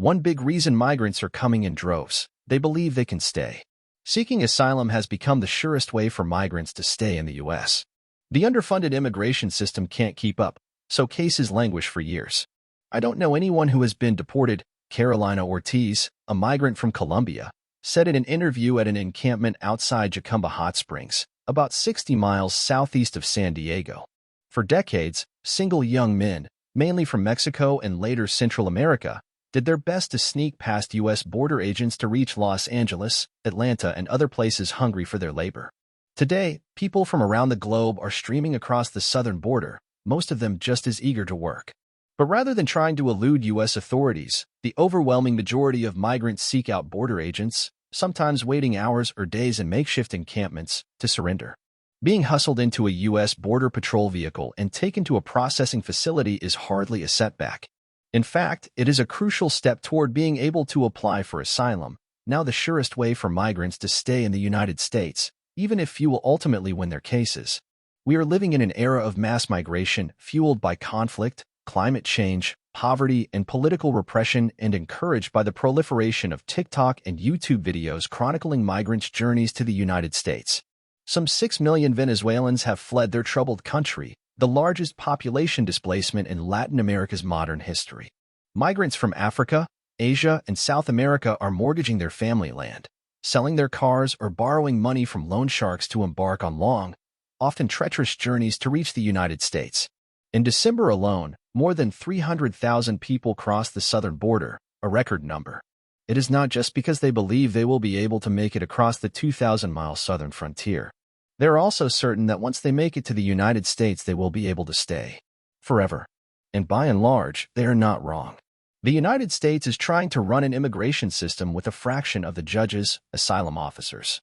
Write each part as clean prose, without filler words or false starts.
One big reason migrants are coming in droves: they believe they can stay. Seeking asylum has become the surest way for migrants to stay in the U.S. The underfunded immigration system can't keep up, so cases languish for years. I don't know anyone who has been deported. Carolina Ortiz, a migrant from Colombia, said in an interview at an encampment outside Jacumba Hot Springs, about 60 miles southeast of San Diego. For decades, single young men, mainly from Mexico and later Central America, did their best to sneak past U.S. border agents to reach Los Angeles, Atlanta, and other places hungry for their labor. Today, people from around the globe are streaming across the southern border, most of them just as eager to work. But rather than trying to elude U.S. authorities, the overwhelming majority of migrants seek out border agents, sometimes waiting hours or days in makeshift encampments, to surrender. Being hustled into a U.S. Border Patrol vehicle and taken to a processing facility is hardly a setback. In fact, it is a crucial step toward being able to apply for asylum, now the surest way for migrants to stay in the United States, even if few will ultimately win their cases. We are living in an era of mass migration fueled by conflict, climate change, poverty, and political repression, and encouraged by the proliferation of TikTok and YouTube videos chronicling migrants' journeys to the United States. Some 6 million Venezuelans have fled their troubled country, the largest population displacement in Latin America's modern history. Migrants from Africa, Asia, and South America are mortgaging their family land, selling their cars, or borrowing money from loan sharks to embark on long, often treacherous journeys to reach the United States. In December alone, more than 300,000 people crossed the southern border, a record number. It is not just because they believe they will be able to make it across the 2,000-mile southern frontier. They are also certain that once they make it to the United States, they will be able to stay forever. And by and large, they are not wrong. The United States is trying to run an immigration system with a fraction of the judges, asylum officers,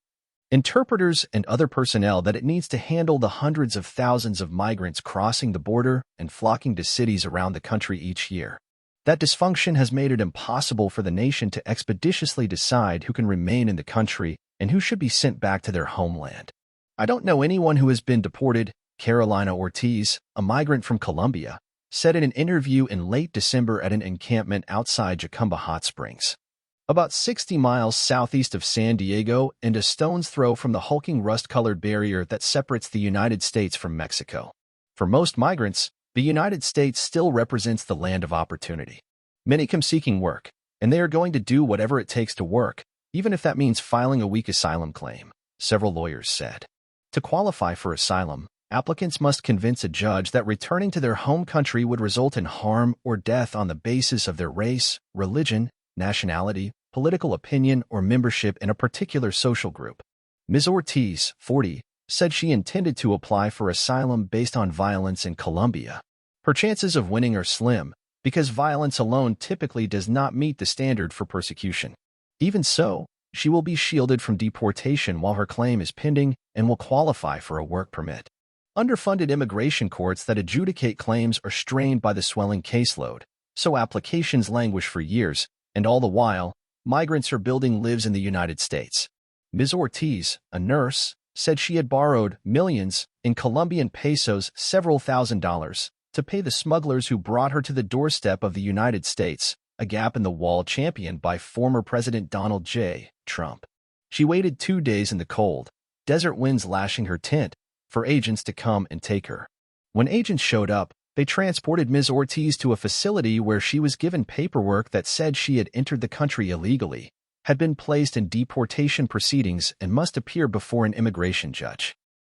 interpreters, and other personnel that it needs to handle the hundreds of thousands of migrants crossing the border and flocking to cities around the country each year. That dysfunction has made it impossible for the nation to expeditiously decide who can remain in the country and who should be sent back to their homeland. I don't know anyone who has been deported. Carolina Ortiz, a migrant from Colombia, said in an interview in late December at an encampment outside Jacumba Hot Springs, about 60 miles southeast of San Diego and a stone's throw from the hulking rust-colored barrier that separates the United States from Mexico. For most migrants, the United States still represents the land of opportunity. Many come seeking work, and they are going to do whatever it takes to work, even if that means filing a weak asylum claim, several lawyers said. To qualify for asylum, applicants must convince a judge that returning to their home country would result in harm or death on the basis of their race, religion, nationality, political opinion, or membership in a particular social group. Ms. Ortiz, 40, said she intended to apply for asylum based on violence in Colombia. Her chances of winning are slim, because violence alone typically does not meet the standard for persecution. Even so, she will be shielded from deportation while her claim is pending and will qualify for a work permit. Underfunded immigration courts that adjudicate claims are strained by the swelling caseload, so applications languish for years, and all the while, migrants are building lives in the United States. Ms. Ortiz, a nurse, said she had borrowed millions in Colombian pesos, several $1,000s, to pay the smugglers who brought her to the doorstep of the United States, a gap-in-the-wall championed by former President Donald J. Trump. She waited 2 days in the cold, desert winds lashing her tent, for agents to come and take her. When agents showed up, they transported Ms. Ortiz to a facility where she was given paperwork that said she had entered the country illegally, had been placed in deportation proceedings, and must appear before an immigration judge.